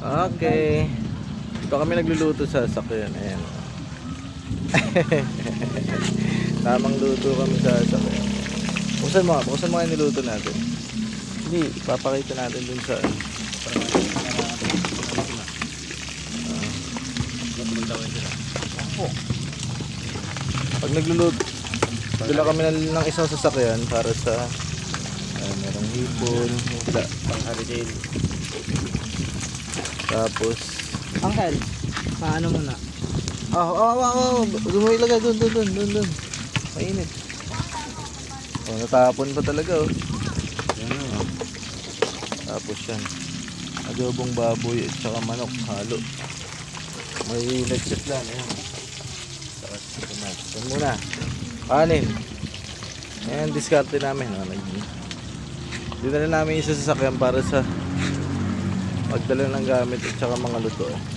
Okay. Dito kami nagluluto sa sakyan. Ayan. Tamang luto kami sa sakyan. Buksan mo nga yung niluto natin. Hindi, ipapakita natin dun sa pag nagluluto, dala kami ng isang sasakyan para sa merong hipon, pang holiday. Tapos Uncle, paano mo na? doon mo ilagay, doon. Mainit. Oh, natapon pa talaga oh. Yan oh. Tapos yan. Adobong baboy at saka manok halo. May letset lang ayan. Tapos yan muna. Kanin. Ayan, diskarte namin. Dito na namin isa sa sasakyan para sa magdala ng gamit at saka mga luto.